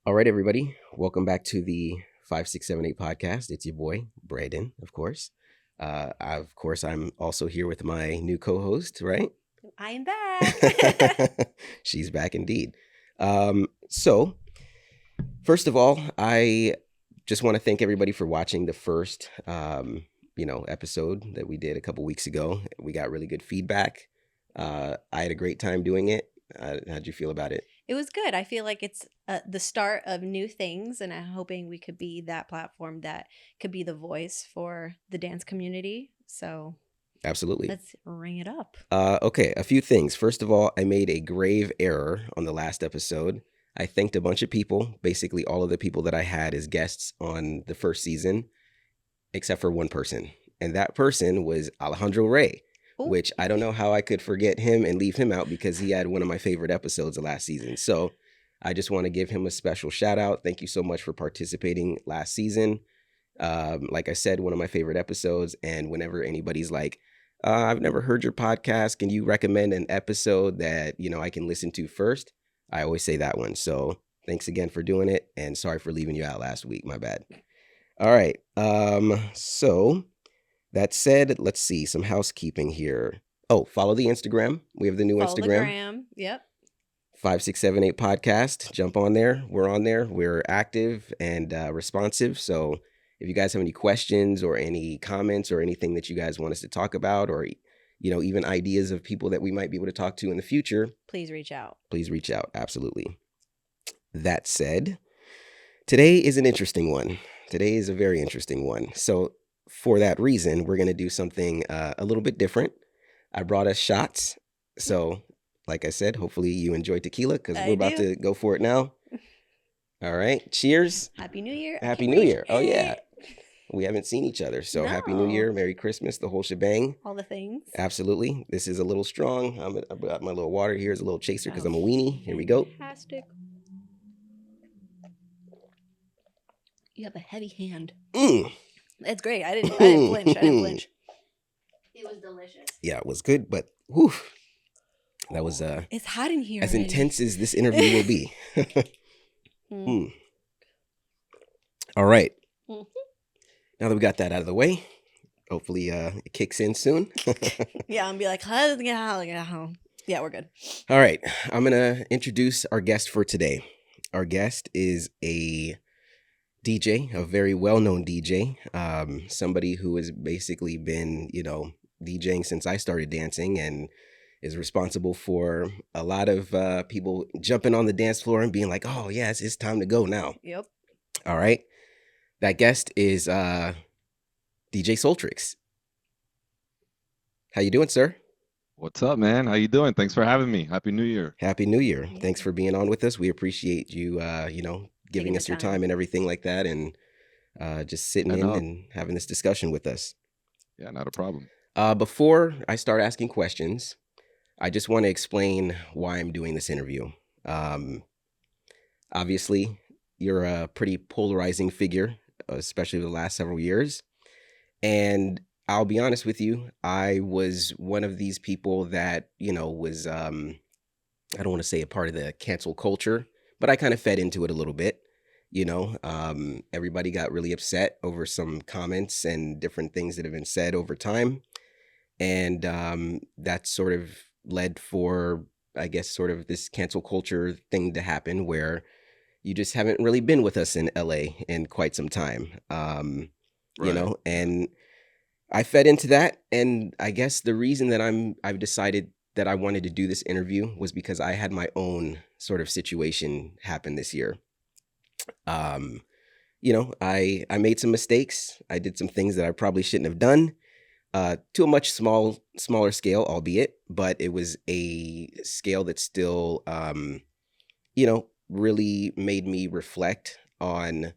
All right, everybody. Welcome back to the 5678 podcast. It's your boy, Brandon, of course. I'm also here with my new co host, right? I'm back. She's back indeed. So, first of all, I just want to thank everybody for watching the first, episode that we did a couple weeks ago. We got really good feedback. I had a great time doing it. How'd you feel about it? It was good. I feel like it's the start of new things, and I'm hoping we could be that platform that could be the voice for the dance community. So Absolutely. let's ring it up. Okay, a few things. First of all, I made a grave error on the last episode. I thanked a bunch of people, basically all of the people that I had as guests on the first season, except for one person. And that person was Alejandro Rey, which I don't know how I could forget him and leave him out because he had one of my favorite episodes of last season. So I just want to give him a special shout out. Thank you so much for participating last season. Like I said, one of my favorite episodes. And whenever anybody's like, I've never heard your podcast, can you recommend an episode that, I can listen to first? I always say that one. So thanks again for doing it. And sorry for leaving you out last week. My bad. All right. So that said, let's see some housekeeping here. Oh, follow the Instagram. We have the new Follow Instagram. the gram. Yep. 5678 podcast. Jump on there. We're on there. We're active and responsive. So if you guys have any questions or any comments or anything that you guys want us to talk about, or even ideas of people that we might be able to talk to in the future, please reach out. Please reach out. Absolutely. That said, today is an interesting one. Today is a very interesting one. So for that reason, we're going to do something a little bit different. I brought us shots. So like I said, hopefully you enjoy tequila because we're about to go for it now. All right. Cheers. Happy New Year. Happy New Year. Oh, yeah. We haven't seen each other. So Happy New Year. Merry Christmas. The whole shebang. All the things. Absolutely. This is a little strong. I've got my little water here. It's a little chaser because I'm a weenie. Here we go. Fantastic. You have a heavy hand. It's great. I didn't flinch. It was delicious. Yeah, it was good, but whew, that was it's hot in here. As intense as this interview will be. All right. Mm-hmm. Now that we got that out of the way, hopefully it kicks in soon. Yeah, I'm gonna be like, yeah, we're good. All right. I'm gonna introduce our guest for today. Our guest is a DJ, a very well-known DJ, somebody who has basically been, DJing since I started dancing and is responsible for a lot of people jumping on the dance floor and being like, oh, yes, it's time to go now. Yep. All right. That guest is DJ Soltrix. How you doing, sir? What's up, man? How you doing? Thanks for having me. Happy New Year. Happy New Year. Yeah. Thanks for being on with us. We appreciate you, giving us your time and everything like that, and just sitting in and having this discussion with us. Yeah, not a problem. Before I start asking questions, I just want to explain why I'm doing this interview. Obviously, you're a pretty polarizing figure, especially the last several years. And I'll be honest with you, I was one of these people that, was, I don't want to say a part of the cancel culture, but I kind of fed into it a little bit. Everybody got really upset over some comments and different things that have been said over time. And that sort of led for, I guess, sort of this cancel culture thing to happen where you just haven't really been with us in LA in quite some time, Right. and I fed into that. And I guess the reason that I've decided that I wanted to do this interview was because I had my own sort of situation happen this year. I made some mistakes. I did some things that I probably shouldn't have done, to a much smaller scale, albeit, but it was a scale that still, really made me reflect on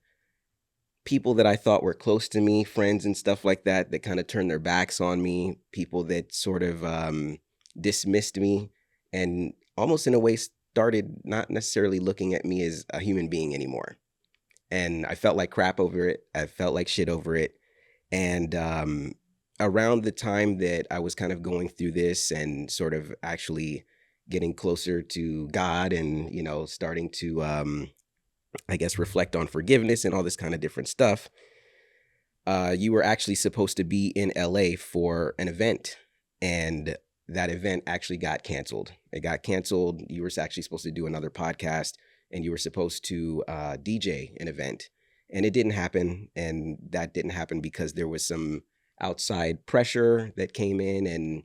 people that I thought were close to me, friends and stuff like that, that kind of turned their backs on me, people that sort of dismissed me and almost in a way started not necessarily looking at me as a human being anymore. And I felt like crap over it. I felt like shit over it. And around the time that I was kind of going through this and sort of actually getting closer to God and, starting to I guess, reflect on forgiveness and all this kind of different stuff. You were actually supposed to be in LA for an event, and that event actually got canceled. It got canceled. You were actually supposed to do another podcast, and you were supposed to DJ an event, and it didn't happen. And that didn't happen because there was some outside pressure that came in, and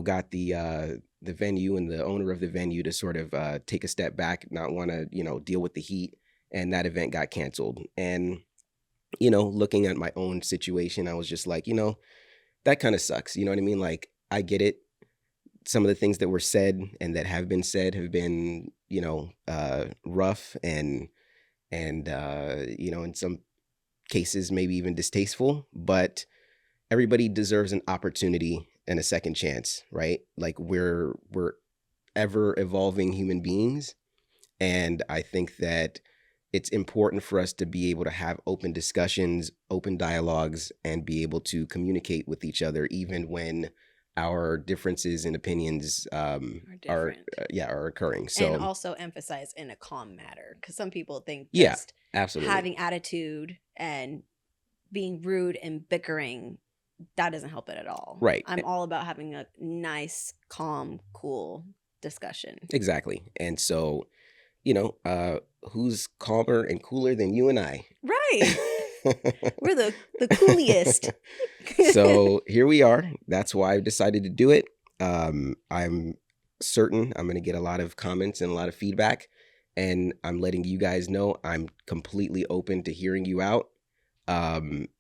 got the venue and the owner of the venue to sort of take a step back, not want to deal with the heat, and that event got canceled. And looking at my own situation, I was just like, that kind of sucks. You know what I mean? Like, I get it. Some of the things that were said and that have been said have been, rough and in some cases maybe even distasteful. But everybody deserves an opportunity and a second chance, right? Like, we're ever evolving human beings, and I think that it's important for us to be able to have open discussions, open dialogues, and be able to communicate with each other, even when our differences in opinions Are are different. are occurring. And So also emphasize in a calm manner, because some people think yeah, just absolutely, having attitude and being rude and bickering, that doesn't help it at all. right, I'm all about having a nice, calm, cool discussion. exactly. And so who's calmer and cooler than you and I? Right. We're the coolest. So here we are. That's why I've decided to do it. I'm certain I'm going to get a lot of comments and a lot of feedback, and I'm letting you guys know I'm completely open to hearing you out.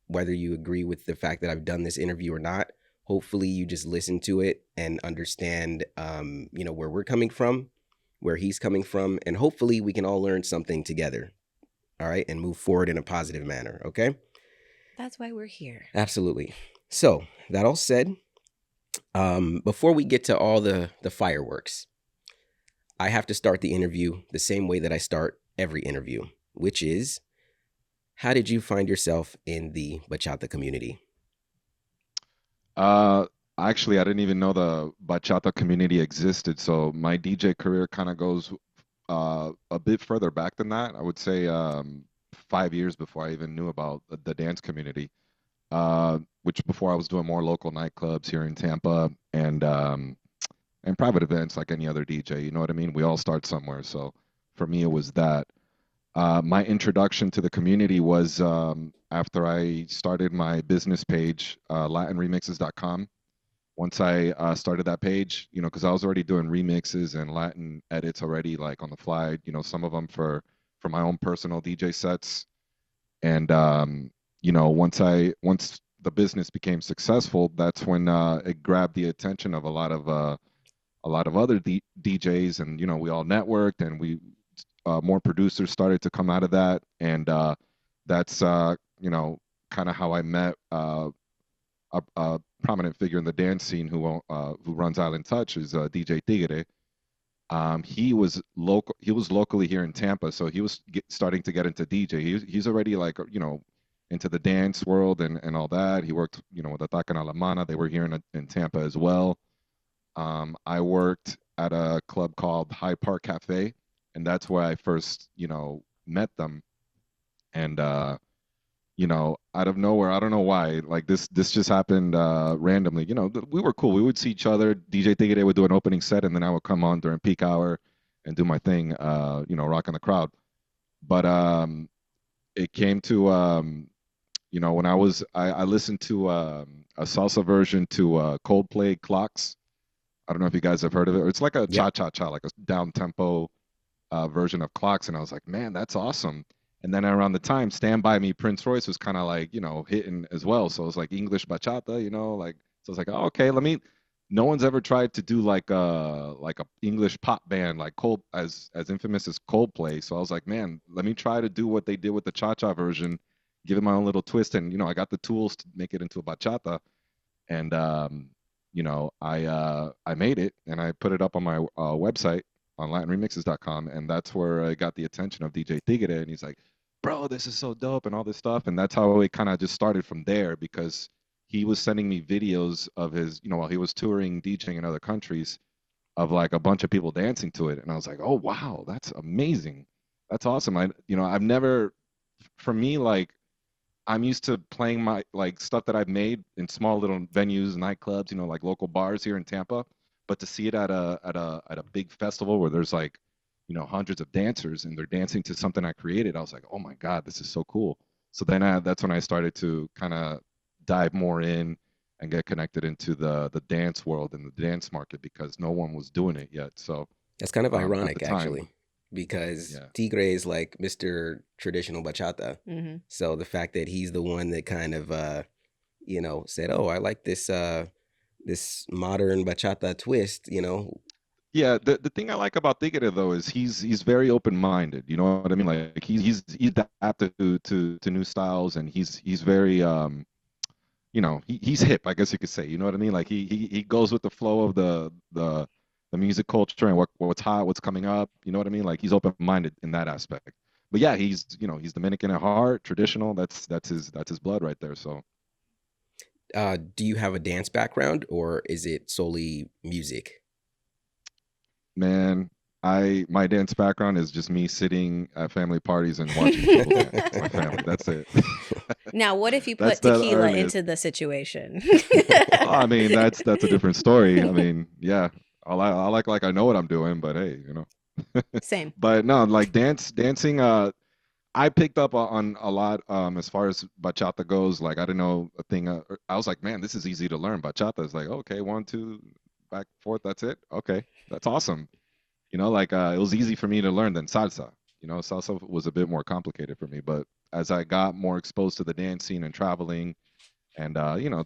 Whether you agree with the fact that I've done this interview or not, hopefully you just listen to it and understand, where we're coming from, where he's coming from, and hopefully we can all learn something together. All right, and move forward in a positive manner. Okay. That's why we're here. Absolutely. So that all said, before we get to all the fireworks, I have to start the interview the same way that I start every interview, which is, how did you find yourself in the bachata community? Uh, Actually, I didn't even know the bachata community existed. So my DJ career kind of goes a bit further back than that. I would say 5 years before I even knew about the dance community. Which before I was doing more local nightclubs here in Tampa and private events like any other DJ. You know what I mean? We all start somewhere. So for me, it was that. My introduction to the community was after I started my business page, LatinRemixes.com. Once I started that page, because I was already doing remixes and Latin edits already, like on the fly. Some of them for my own personal DJ sets. And once the business became successful, that's when it grabbed the attention of a lot of other DJs, and we all networked, and we more producers started to come out of that, and that's kind of how I met a prominent figure in the dance scene who runs Island Touch, is DJ Tigre. He was locally here in Tampa, so he was starting to get into DJ. He's already like into the dance world and all that. He worked with Atacan Alamana. They were here in Tampa as well. I worked at a club called High Park Cafe, and that's where I first, met them. And out of nowhere, I don't know why, like this just happened randomly. We were cool. We would see each other. DJ Tigre would do an opening set, and then I would come on during peak hour and do my thing, rocking the crowd. But it came to when I listened to a salsa version to Coldplay Clocks. I don't know if you guys have heard of it. It's like a Yep. cha-cha-cha, like a down tempo version of Clocks, and I was like, man, that's awesome. And then around the time, Stand By Me, Prince Royce was kind of like, hitting as well. So it was like English bachata, like, so I was like, oh, okay, let me. No one's ever tried to do like a English pop band like as infamous as Coldplay. So I was like, man, let me try to do what they did with the cha-cha version, give it my own little twist, and I got the tools to make it into a bachata, and I made it and I put it up on my website on LatinRemixes.com, and that's where I got the attention of DJ Tigre, and he's like, "Bro, this is so dope," and all this stuff, and that's how it kind of just started from there, because he was sending me videos of his, while he was touring DJing in other countries, of like a bunch of people dancing to it, and I was like, "Oh wow, that's amazing." That's awesome. I've never, for me, like I'm used to playing my like stuff that I've made in small little venues, nightclubs, like local bars here in Tampa. But to see it at a big festival where there's like, hundreds of dancers and they're dancing to something I created, I was like, oh my God, this is so cool. So then that's when I started to kind of dive more in and get connected into the dance world and the dance market because no one was doing it yet. So That's kind of at the ironic, time, actually, because yeah. Tigre is like Mr. Traditional Bachata. Mm-hmm. So the fact that he's the one that kind of, said, "Oh, I like this modern bachata twist," Yeah, the thing I like about Tigre though is he's very open-minded. You know what I mean? Like he's adapted to new styles and he's very he's hip, I guess you could say. You know what I mean? Like he goes with the flow of the music culture and what's hot, what's coming up. You know what I mean? Like he's open-minded in that aspect. But yeah, he's Dominican at heart, traditional. That's his blood right there. So Do you have a dance background, or is it solely music? man, my dance background is just me sitting at family parties and watching people dance with my family. That's it. Now, what if you That's put the tequila earliest. into the situation? Oh, I mean, that's a different story. I mean, yeah, I like I know what I'm doing, but hey. Same. But no, like dancing. I picked up on a lot as far as bachata goes. Like I didn't know a thing. I was like, man, this is easy to learn. Bachata is like, okay, one, two, back, forth. That's it. Okay, that's awesome. Like it was easy for me to learn than salsa. Salsa was a bit more complicated for me. But as I got more exposed to the dance scene and traveling, and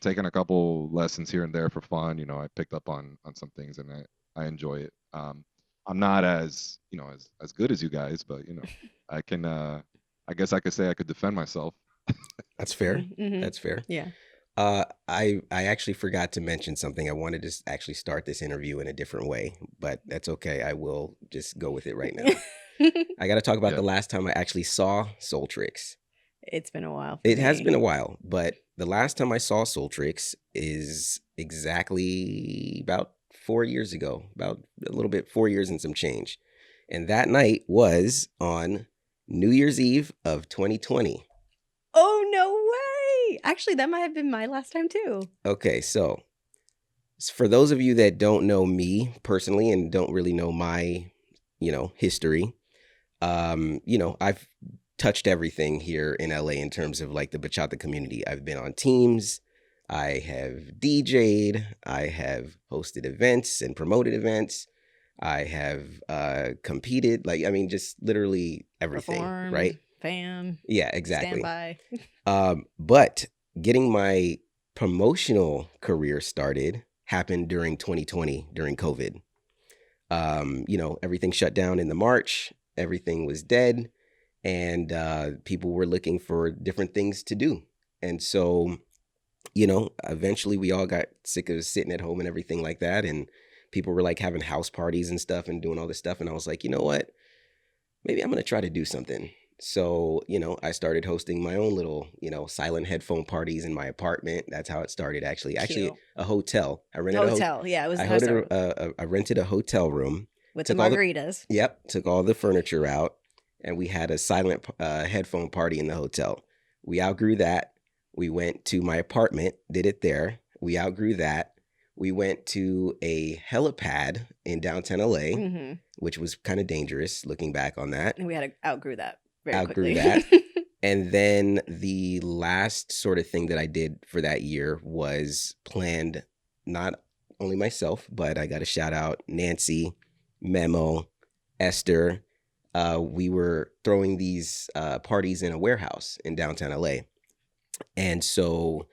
taking a couple lessons here and there for fun, I picked up on some things, and I enjoy it. I'm not as good as you guys, but I can I guess I could say I could defend myself. That's fair. Mm-hmm. That's fair. Yeah. I actually forgot to mention something. I wanted to actually start this interview in a different way, but that's okay. I will just go with it right now. I got to talk about Yeah. the last time I actually saw Soltrix. It's been a while for It me. has been a while, but the last time I saw Soltrix is exactly about 4 years ago, about a little bit 4 years and some change. And that night was on New Year's Eve of 2020. Oh, no way. Actually, that might have been my last time too. Okay, so for those of you that don't know me personally and don't really know my, history, I've touched everything here in LA in terms of like the bachata community. I've been on teams, I have DJ'd, I have hosted events and promoted events. I have competed, like I mean, just literally everything, Performed, right? fan, Yeah, exactly. standby. But getting my promotional career started happened during 2020 during COVID. Everything shut down in the March. Everything was dead, and people were looking for different things to do. And so, eventually we all got sick of sitting at home and everything like that. And people were like having house parties and stuff and doing all this stuff. And I was like, you know what? Maybe I'm going to try to do something. So, I started hosting my own little, silent headphone parties in my apartment. That's how it started, actually. Actually, Cute. a hotel. I rented Hotel. Yeah, it was I the hotel I rented a hotel room. with the took all the- margaritas. Yep, took all the furniture out, and we had a silent headphone party in the hotel. We outgrew that. We went to my apartment, did it there. We outgrew that. We went to a helipad in downtown LA, Mm-hmm. which was kind of dangerous looking back on that. And we had to outgrew that very Outgrew quickly. that. And then the last sort of thing that I did for that year was planned not only myself, but I got to shout out Nancy, Memo, Esther. We were throwing these parties in a warehouse in downtown LA. And so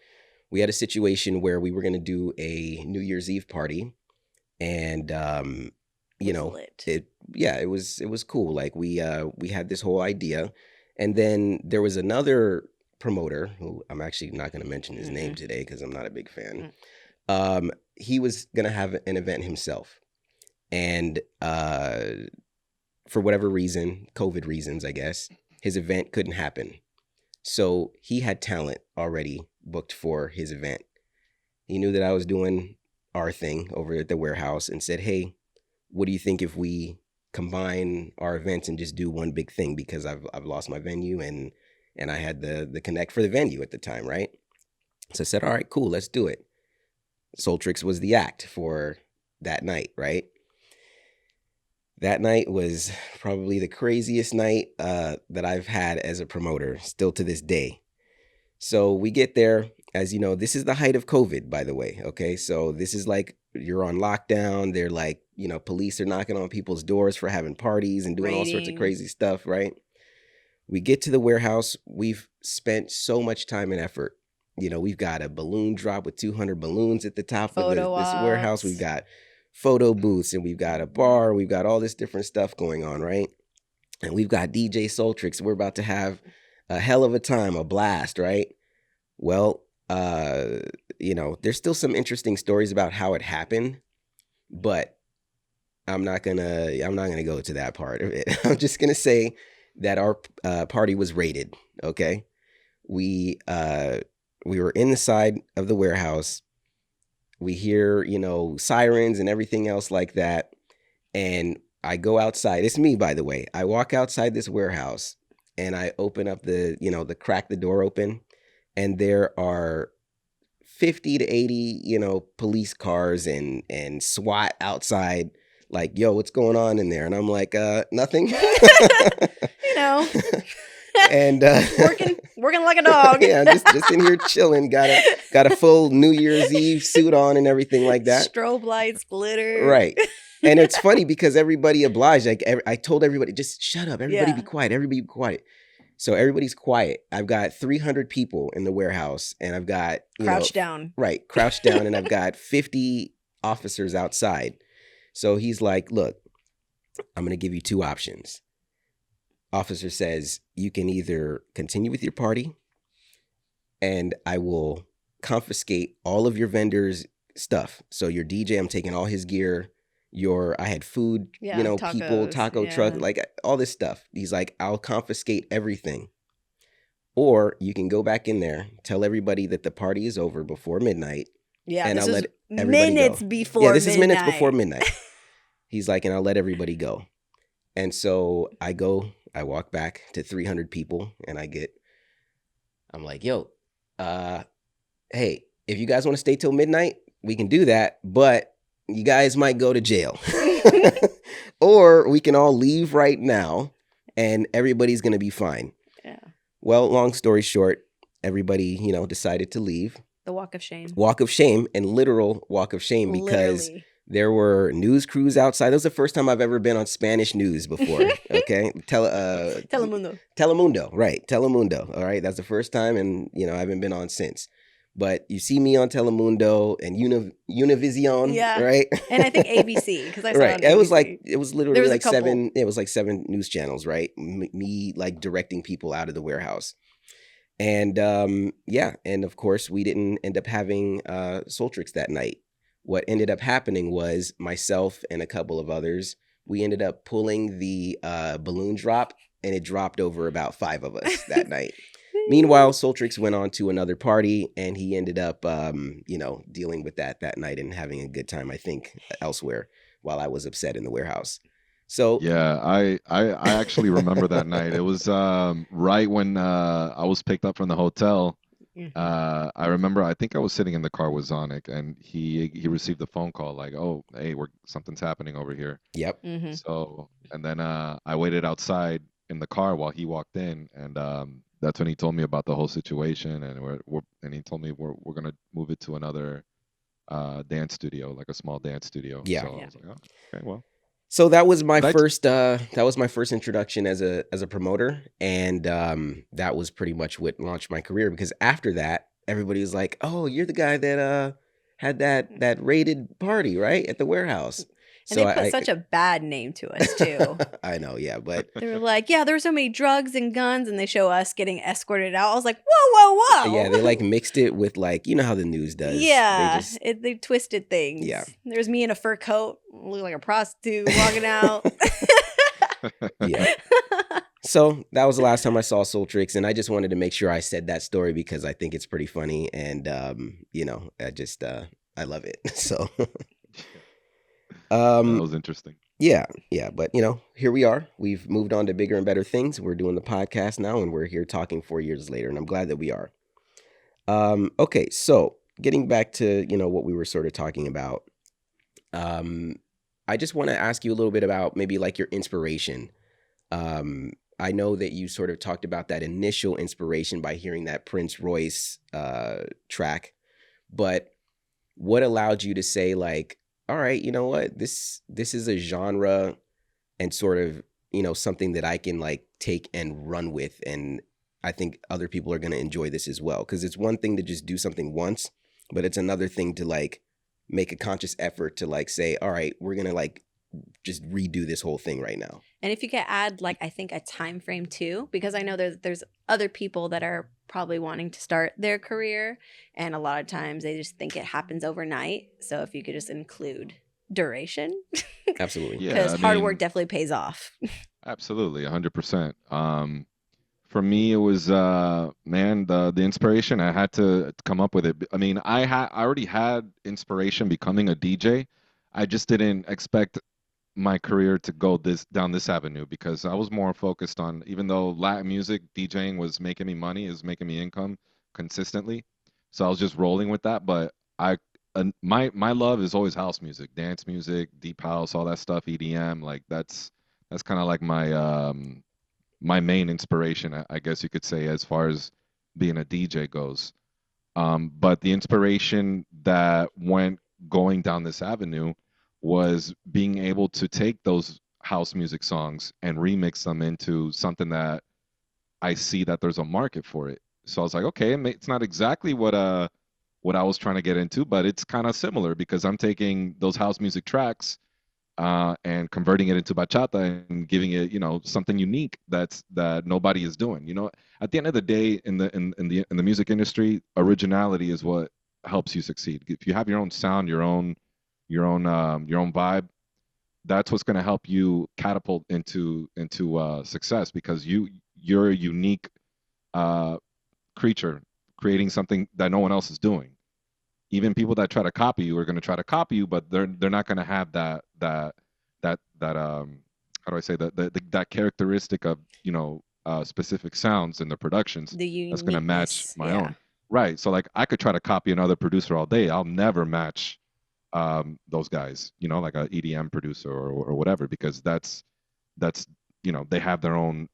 we had a situation where we were going to do a New Year's Eve party. And, Lit. it was cool. Like we had this whole idea. And then there was another promoter who I'm actually not going to mention his name today because I'm not a big fan. He was going to have an event himself. And for whatever reason, COVID reasons, I guess, his event couldn't happen. So he had talent already booked for his event. He knew that I was doing our thing over at the warehouse and said, hey, what do you think if we combine our events and just do one big thing because I've lost my venue and I had the connect for the venue at the time, right? So I said, all right, cool, let's do it. Soltrix was the act for that night, right? That night was probably the craziest night that I've had as a promoter, still to this day. So we get there, as you know, this is the height of COVID, by the way. Okay. So this is like you're on lockdown. They're like, police are knocking on people's doors for having parties and doing all sorts of Raiding. crazy stuff, right? We get to the warehouse. We've spent so much time and effort. We've got a balloon drop with 200 balloons at the top of Photo this warehouse. ops. We've got photo booths and we've got a bar. We've got all this different stuff going on, right? And we've got DJ Soltrix. We're about to have a hell of a time, a blast, right? Well, there's still some interesting stories about how it happened, but I'm not gonna go to that part of it. I'm just gonna say that our party was raided. Okay, we were inside of the warehouse. We hear sirens and everything else like that, and I go outside. It's me, by the way. I walk outside this warehouse and I open up the crack the door open. And there are 50 to 80, police cars and SWAT outside, like, yo, what's going on in there? And I'm like, nothing. And working like a dog. Yeah, just in here chilling. Got a full New Year's Eve suit on and everything like that. Strobe lights, glitter. Right. And it's funny because everybody obliged. Like I told everybody, just shut up. Everybody be quiet. Everybody be quiet. So everybody's quiet. I've got 300 people in the warehouse and I've got crouched down. Right, crouched down, and I've got 50 officers outside. So he's like, look, I'm going to give you two options. Officer says, you can either continue with your party and I will confiscate all of your vendors' stuff. So your DJ, I'm taking all his gear. I had food, tacos, people, taco truck, like all this stuff. He's like, I'll confiscate everything. Or you can go back in there, tell everybody that the party is over before midnight. Yeah, and this I'll is let everybody minutes go. before Yeah, this midnight. is minutes before midnight. He's like, and I'll let everybody go. And so I walk back to 300 people and I'm like, yo, hey, if you guys want to stay till midnight, we can do that. But you guys might go to jail. Or we can all leave right now and everybody's going to be fine. Yeah. Well, long story short, everybody, decided to leave. The walk of shame. Walk of shame, and literal walk of shame, because Literally. there were news crews outside. That was the first time I've ever been on Spanish news before. Okay. Telemundo. Telemundo. Right. Telemundo. All right. That's the first time. And, I haven't been on since. But you see me on Telemundo and Univision, Yeah. right? And I think ABC, because I saw right. it on It ABC. was literally There was a like couple. seven. It was like 7 news channels, right? Me like directing people out of the warehouse, and and of course we didn't end up having Soltrix that night. What ended up happening was myself and a couple of others. We ended up pulling the balloon drop, and it dropped over about 5 of us that night. Meanwhile, Soltrix went on to another party, and he ended up, dealing with that night and having a good time, I think, elsewhere, while I was upset in the warehouse. So yeah, I actually remember that night. It was right when I was picked up from the hotel. I remember, I think I was sitting in the car with Zonic, and he received a phone call like, "Oh, hey, something's happening over here." Yep. Mm-hmm. So, and then I waited outside in the car while he walked in, and that's when he told me about the whole situation, and he told me we're gonna move it to another dance studio, like a small dance studio. Yeah. So I was like, oh, okay, well. So that was my first introduction as a promoter, and that was pretty much what launched my career, because after that everybody was like, "Oh, you're the guy that had that raided party, right, at the warehouse." And they put such a bad name to us too. I know, yeah, but they were like, "Yeah, there were so many drugs and guns," and they show us getting escorted out. I was like, "Whoa, whoa, whoa!" Yeah, they like mixed it with, like, how the news does. Yeah, they twisted things. Yeah, there's me in a fur coat, looking like a prostitute, walking out. Yeah. So that was the last time I saw Soltrix, and I just wanted to make sure I said that story because I think it's pretty funny, and I love it. So. That was interesting. Yeah, yeah, but here we are. We've moved on to bigger and better things. We're doing the podcast now, and we're here talking 4 years later, and I'm glad that we are. Okay, so getting back to what we were sort of talking about, um, I just want to ask you a little bit about maybe like your inspiration. I know that you sort of talked about that initial inspiration by hearing that Prince Royce track, but what allowed you to say like, all right, you know what, this is a genre and sort of something that I can like take and run with, and I think other people are going to enjoy this as well, because it's one thing to just do something once, but it's another thing to like make a conscious effort to like say, all right, we're going to like just redo this whole thing right now. And if you could add like I think a time frame too, because I know there's other people that are probably wanting to start their career, and a lot of times they just think it happens overnight. So if you could just include duration, Absolutely. Yeah, because I hard work mean, definitely pays off. absolutely, 100%. For me, it was man, the inspiration I had to come up with it. I mean, I already had inspiration becoming a DJ. I just didn't expect my career to go this down this avenue because I was more focused on, even though Latin music DJing was making me money, is making me income consistently. So I was just rolling with that. But I my love is always house music, dance music, deep house, all that stuff, EDM. Like that's kind of like my main inspiration, I guess you could say, as far as being a DJ goes. But the inspiration that went going down this avenue was being able to take those house music songs and remix them into something that I see that there's a market for it. So I was like, okay, it's not exactly what I was trying to get into, but it's kind of similar because I'm taking those house music tracks and converting it into bachata and giving it, something unique that nobody is doing. At the end of the day, in the music industry, originality is what helps you succeed. If you have your own sound, your own vibe, that's what's going to help you catapult into success because you're a unique uh, creature creating something that no one else is doing. Even people that try to copy you are going to try to copy you, but they're not going to have that how do I say that characteristic of specific sounds in the productions The that's going to match uniqueness, my yeah. own. Right. So like I could try to copy another producer all day. I'll never match those guys. Like a EDM producer or whatever, because that's they have their own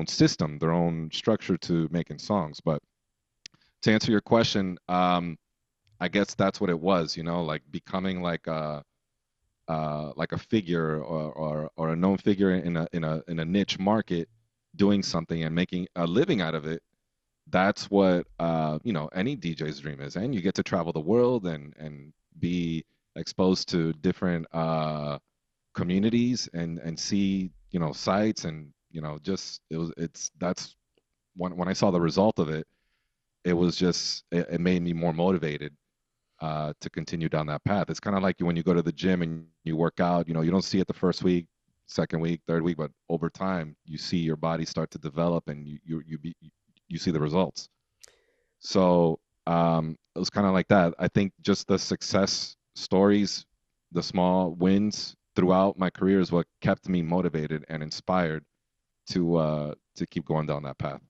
system, their own structure to making songs. But to answer your question, I guess that's what it was, like becoming like a figure or a known figure in a niche market, doing something and making a living out of it. That's what any DJ's dream is, and you get to travel the world and be exposed to different communities and see sites and just it's that's when I saw the result of it, it was just it made me more motivated to continue down that path. It's kind of like when you go to the gym and you work out, you don't see it the first week, second week, third week, but over time you see your body start to develop and you see the results. So it was kind of like that. I think just the success stories, the small wins throughout my career is what kept me motivated and inspired to keep going down that path.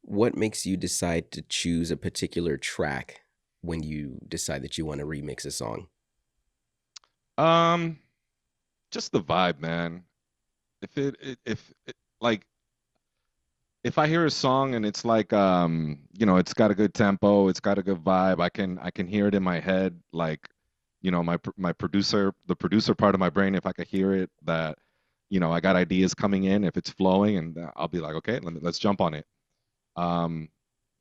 What makes you decide to choose a particular track when you decide that you want to remix a song? Um, just the vibe, man. If like if I hear a song and it's like it's got a good tempo, it's got a good vibe, I can hear it in my head, like my producer, the producer part of my brain, if I could hear it, that I got ideas coming in, if it's flowing, and I'll be like, okay, let's jump on it. Um,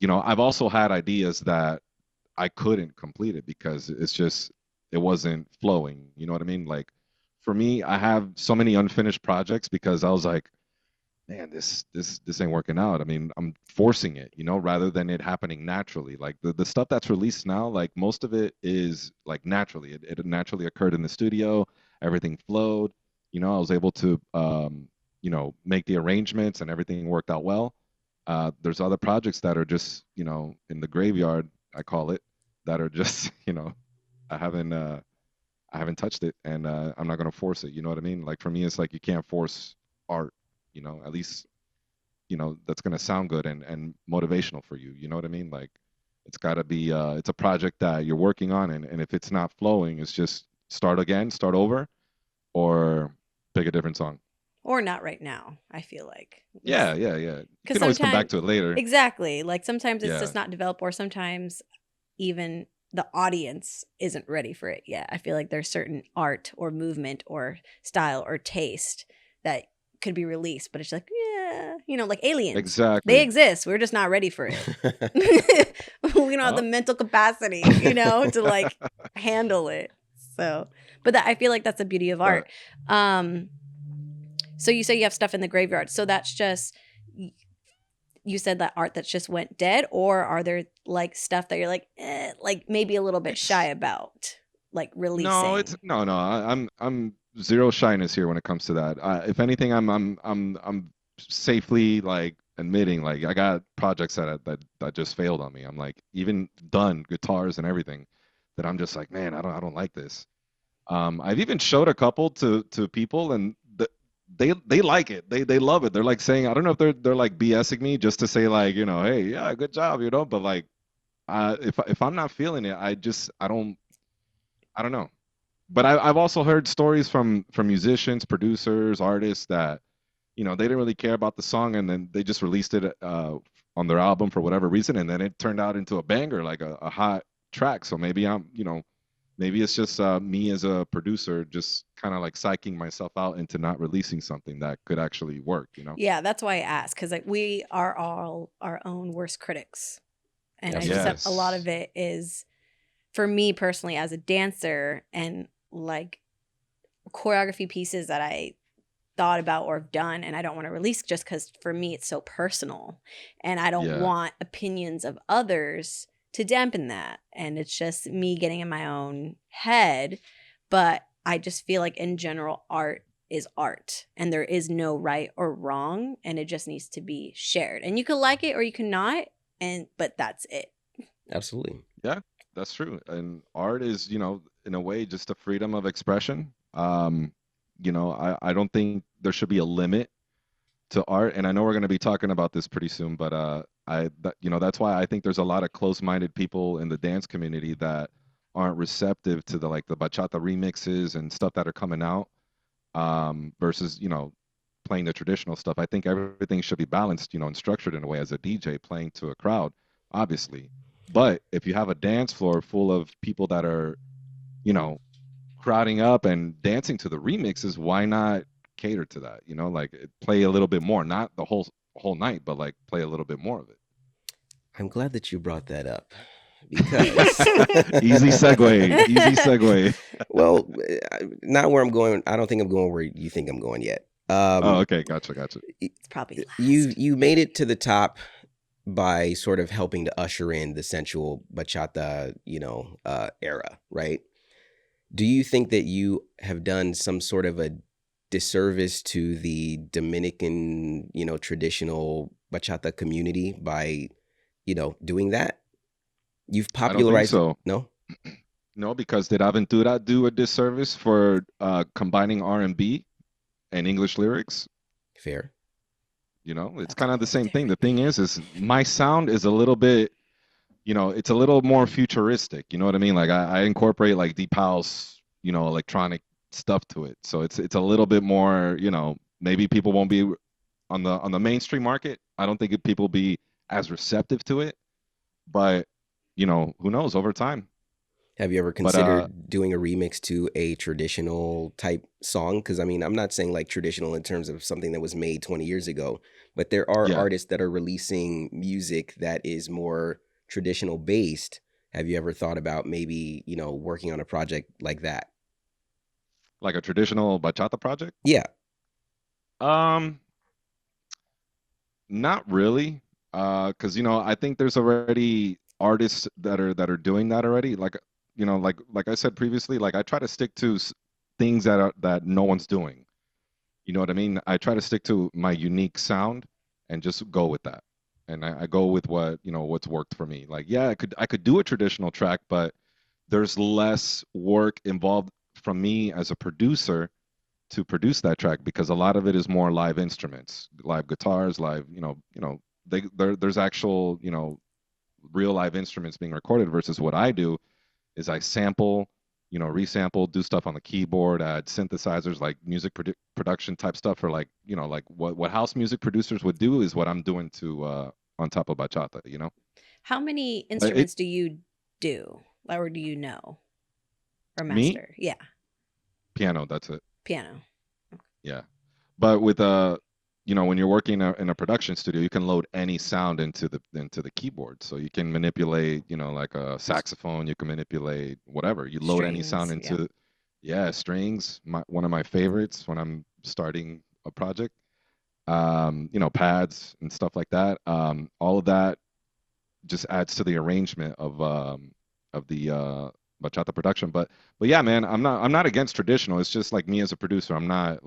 I've also had ideas that I couldn't complete it because it wasn't flowing. You know what I mean? Like for me, I have so many unfinished projects because I was like, man, this ain't working out. I mean, I'm forcing it, rather than it happening naturally. Like the stuff that's released now, like most of it is like naturally. It naturally occurred in the studio. Everything flowed. I was able to make the arrangements and everything worked out well. There's other projects that are just, in the graveyard, I call it, that are just, I haven't I haven't touched it, and I'm not gonna force it. You know what I mean? Like for me, it's like you can't force art. At least that's gonna sound good and motivational for you. You know what I mean? Like it's gotta be it's a project that you're working on, and if it's not flowing, it's just start again, start over, or pick a different song. Or not right now, I feel like. Yeah, yeah, yeah. You Because can always come back sometimes, to it later. exactly, like sometimes it's Yeah, just not developed, or sometimes even the audience isn't ready for it yet. I feel like there's certain art or movement or style or taste that could be released, but it's like, yeah, like aliens. They exactly. exist. We're just not ready for it. We don't have the Oh. mental capacity, to like handle it. So, but I feel like that's the beauty of Right. art. Um, so you say you have stuff in the graveyard. So that's just, you said that art that's just went dead, or are there like stuff that you're like, like maybe a little bit shy It's about, like no, it's releasing? no, no. I'm zero shyness here when it comes to that. If anything, I'm safely like admitting like I got projects that just failed on me. I'm like even done guitars and everything that I'm just like, man, I don't like this. I've even showed a couple to people, and they like it. They love it. They're like saying, I don't know if they're like BSing me just to say like, hey, yeah, good job, but like if I'm not feeling it, I don't know. But I've also heard stories from musicians, producers, artists that they didn't really care about the song, and then they just released it on their album for whatever reason, and then it turned out into a banger, like a hot track. So maybe it's just me as a producer just kind of like psyching myself out into not releasing something that could actually work. Yeah, that's why I asked, because like we are all our own worst critics, and I just Absolutely. have a lot Yes. of it is for me personally as a dancer, and like choreography pieces that I thought about or have done and I don't want to release, just because for me it's so personal and I don't Yeah. want opinions of others to dampen that. And it's just me getting in my own head. But I just feel like in general, art is art and there is no right or wrong, and it just needs to be shared. And you can like it or you cannot, but that's it. Absolutely. Yeah, that's true. And art is, in a way, just a freedom of expression. I don't think there should be a limit to art. And I know we're going to be talking about this pretty soon, but that's why I think there's a lot of close-minded people in the dance community that aren't receptive to the bachata remixes and stuff that are coming out, versus, playing the traditional stuff. I think everything should be balanced, and structured in a way as a DJ playing to a crowd, obviously. But if you have a dance floor full of people that are, you know, crowding up and dancing to the remixes, why not cater to that? Like play a little bit more, not the whole night, but like play a little bit more of it. I'm glad that you brought that up because Easy segue, easy segue. well, not where I'm going. I don't think I'm going where you think I'm going yet. Oh, okay, gotcha, gotcha. It's probably You last. you made it to the top by sort of helping to usher in the sensual bachata, era, right? Do you think that you have done some sort of a disservice to the Dominican, traditional bachata community by, doing that? You've I don't think popularized it. so. No? No, because did Aventura do a disservice for combining R&B and English lyrics? Fair. It's That's a kind of the whole same thing. different The thing thing. is my sound is a little bit, it's a little more futuristic. You know what I mean? Like I incorporate like deep house, electronic stuff to it. So it's a little bit more, maybe people won't be on the mainstream market. I don't think people be as receptive to it, but who knows over time. Have you ever But considered doing a remix to a traditional type song? Because I mean, I'm not saying like traditional in terms of something that was made 20 years ago, but there are yeah, artists that are releasing music that is more traditional based. Have you ever thought about maybe, working on a project like that? like a traditional bachata project. Yeah, Um, Not really. Because I think there's already artists that are doing that already. Like like I said previously, like I try to stick to things that no one's doing. You know what I mean? I try to stick to my unique sound and just go with that. And I go with what's worked for me. Like, yeah, I could do a traditional track, but there's less work involved from me as a producer to produce that track because a lot of it is more live instruments, live guitars, live, there's actual, real live instruments being recorded versus what I do is I sample, resample, do stuff on the keyboard, add synthesizers, like music production type stuff for like, like what house music producers would do is what I'm doing to on top of bachata. How many But it instruments do you do, or do you know or me master? Yeah, piano, that's it. piano. Yeah. But with when you're working in a production studio, you can load any sound into the keyboard. So you can manipulate, like a saxophone, you can manipulate whatever. You load any sound Strings. Yeah. into, yeah, strings. One of my favorites when I'm starting a project. Pads and stuff like that. All of that just adds to the arrangement of the bachata production. But yeah, man, I'm not against traditional. It's just like me as a producer, I'm not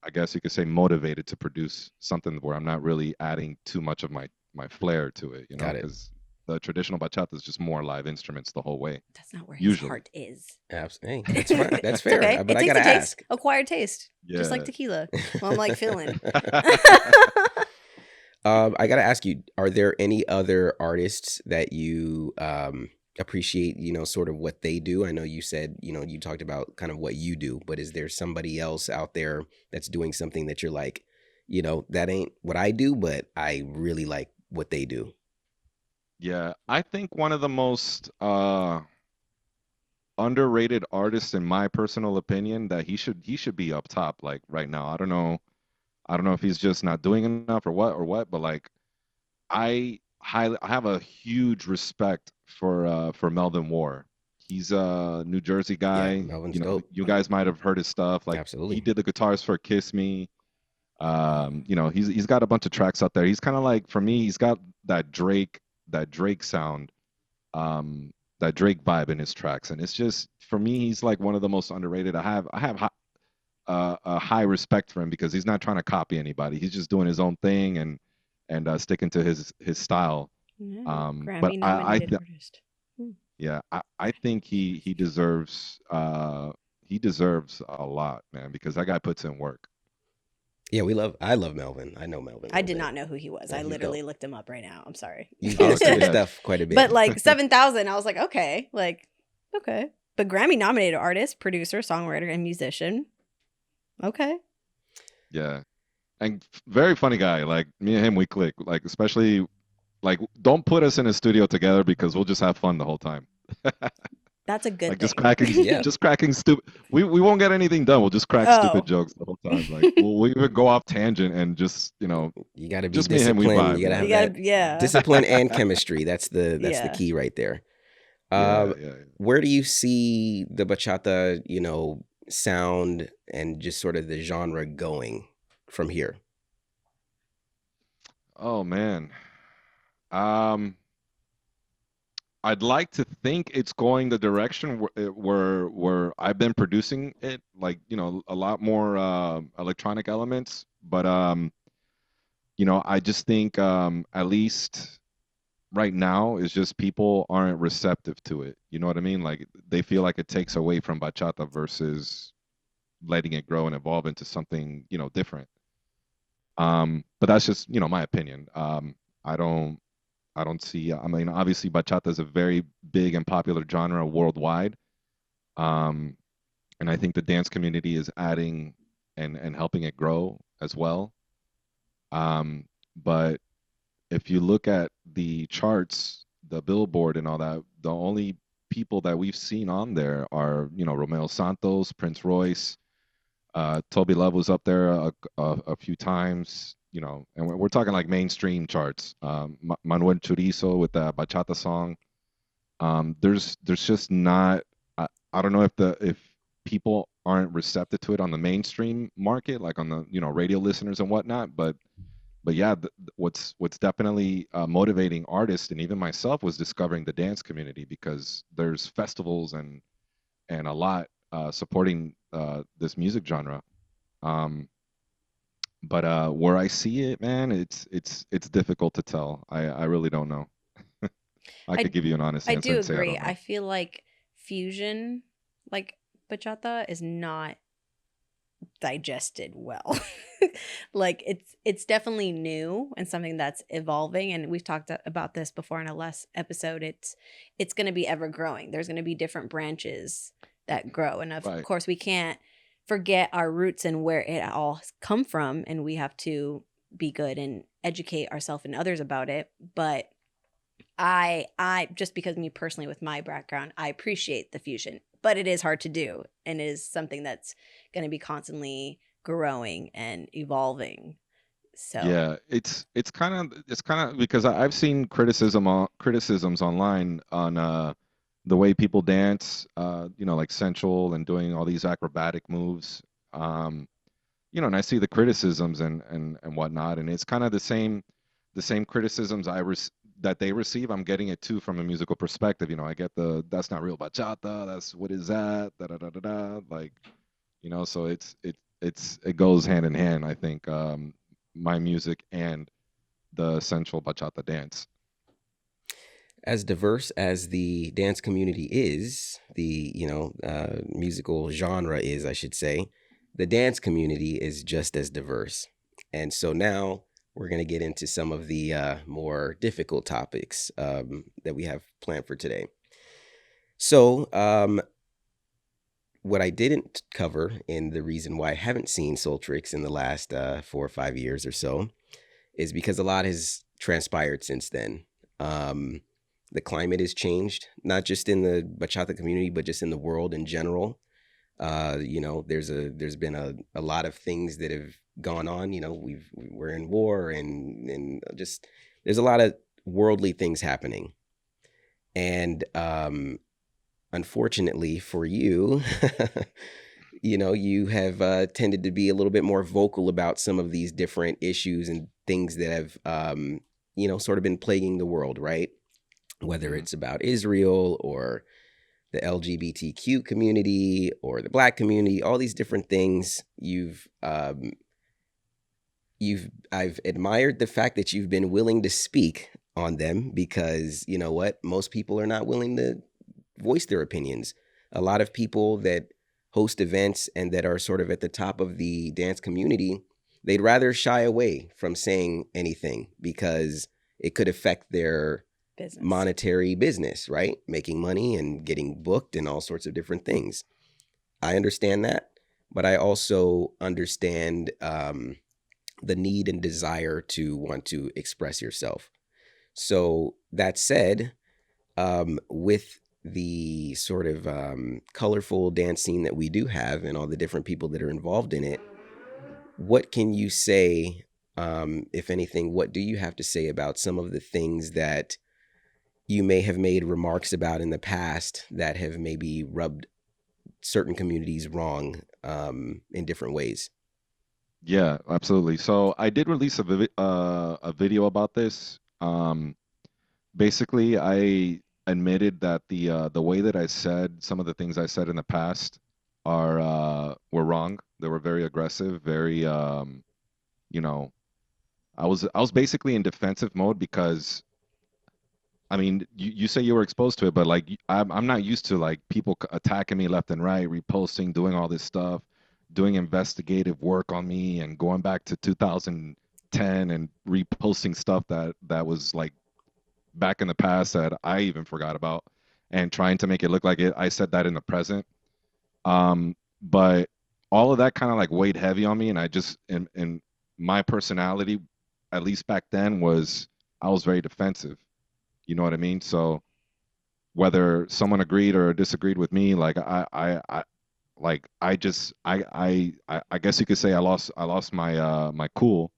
I guess you could say motivated to produce something where I'm not really adding too much of my flair to it, Got it. because the traditional bachata is just more live instruments the whole way. That's not where his Usually. heart is. Hey, that's fine. That's It's fair. okay. But It I takes gotta a taste, ask. acquired taste, just like Yeah. tequila. Well, I'm like feeling. I gotta ask you: are there any other artists that you appreciate? Sort of what they do. I know you said you talked about kind of what you do, but is there somebody else out there that's doing something that you're like, that ain't what I do, but I really like what they do? Yeah, I think one of the most underrated artists in my personal opinion that he should be up top like right now. I don't know if he's just not doing enough or what, but like I have a huge respect for Melvin Moore. He's a New Jersey Yeah, guy. Melvin's dope. You guys might have heard his stuff. Like he Absolutely. did the guitars for Kiss Me. He's got a bunch of tracks out there. He's kind of like for me, he's got that Drake sound, um, that Drake vibe in his tracks, and it's just for me, he's like one of the most underrated. I have a high respect for him because he's not trying to copy anybody. He's just doing his own thing and sticking to his style. Yeah, But Grammy I nominated artist. yeah, I think he deserves a lot, man, because that guy puts in work. Yeah, I love Melvin. I know Melvin. A I little did bit. not know who he was. Yeah, I he's literally dope. looked him up right now. I'm sorry. You get into Okay, his yeah. stuff quite a bit. But like 7,000, I was like, okay. But Grammy nominated artist, producer, songwriter, and musician. Okay. Yeah. And very funny guy. Like me and him, we click. Like especially, like don't put us in a studio together because we'll just have fun the whole time. That's a good Like just thing. cracking, Yeah. just cracking stupid. We won't get anything done. We'll just crack Oh. stupid jokes the whole time. Like we'll even go off tangent and just You got to be just me and him, we disciplined. vibe. You got to have You gotta, that yeah. discipline and chemistry. That's the Yeah. key right there. Yeah, yeah. Where do you see the bachata, sound and just sort of the genre going from here? Oh man. Um, I'd like to think it's going the direction where I've been producing it, like, a lot more electronic elements. But I just think at least right now is just people aren't receptive to it. You know what I mean? Like they feel like it takes away from bachata versus letting it grow and evolve into something, different. But that's just, my opinion. I don't see. I mean, obviously, bachata is a very big and popular genre worldwide, um, and I think the dance community is adding and helping it grow as well. But if you look at the charts, the Billboard and all that, the only people that we've seen on there are, Romeo Santos, Prince Royce, Toby Love was up there a few times, and we're talking like mainstream charts. Manuel Chorizo with the bachata song. There's just not. I don't know if people aren't receptive to it on the mainstream market, like on the radio listeners and whatnot. But yeah, what's definitely motivating artists and even myself was discovering the dance community because there's festivals and a lot supporting this music genre. Um, but where I see it, man, it's difficult to tell. I really don't know. I could give you an honest I answer do and say I agree. don't know. I feel like fusion like bachata is not digested well. Like it's definitely new and something that's evolving, and we've talked about this before in a less episode. It's going to be ever growing. There's going to be different branches that grow, and of Right. course we can't forget our roots and where it all come from, and we have to be good and educate ourselves and others about it. But I just because me personally with my background, I appreciate the fusion, but it is hard to do and is something that's going to be constantly growing and evolving. So, Yeah, it's kind of because I've seen criticisms online on the way people dance, like sensual and doing all these acrobatic moves. Um, and I see the criticisms and whatnot, and it's kind of the same criticisms that they receive. I'm getting it too from a musical perspective. I get that's not real bachata. That's what is that? Da da da da da. Like, so it goes hand in hand. I think my music and the sensual bachata dance. As diverse as the dance community is, the musical genre is, I should say, the dance community is just as diverse. And so now we're going to get into some of the more difficult topics that we have planned for today. So, what I didn't cover in the reason why I haven't seen Soltrix in the last 4 or 5 years or so is because a lot has transpired since then. Um, the climate has changed, not just in the bachata community, but just in the world in general. There's been a lot of things that have gone on. We're in war and just there's a lot of worldly things happening. And unfortunately for you, you have tended to be a little bit more vocal about some of these different issues and things that have, sort of been plaguing the world, right? Whether Hmm. it's about Israel or the LGBTQ community or the Black community, all these different things. I've admired the fact that you've been willing to speak on them because you know what? Most people are not willing to voice their opinions. A lot of people that host events and that are sort of at the top of the dance community, they'd rather shy away from saying anything because it could affect their business. monetary business, right? Making money and getting booked and all sorts of different things. I understand that, but I also understand the need and desire to want to express yourself. So, that said, with the sort of colorful dance scene that we do have and all the different people that are involved in it, what can you say, if anything, what do you have to say about some of the things that you may have made remarks about in the past that have maybe rubbed certain communities wrong in different ways? Yeah, absolutely. So I did release a video about this. Basically, I admitted that the way that I said some of the things I said in the past were wrong. They were very aggressive, very you know, I was basically in defensive mode because I mean, you say you were exposed to it, but like I'm not used to like people attacking me left and right, reposting, doing all this stuff, doing investigative work on me, and going back to 2010 and reposting stuff that was like back in the past that I even forgot about, and trying to make it look like I said that in the present. But all of that kind of like weighed heavy on me, and I just in my personality, at least back then, was I was very defensive. You know what I mean? So whether someone agreed or disagreed with me, like I just I guess you could say I lost my cool,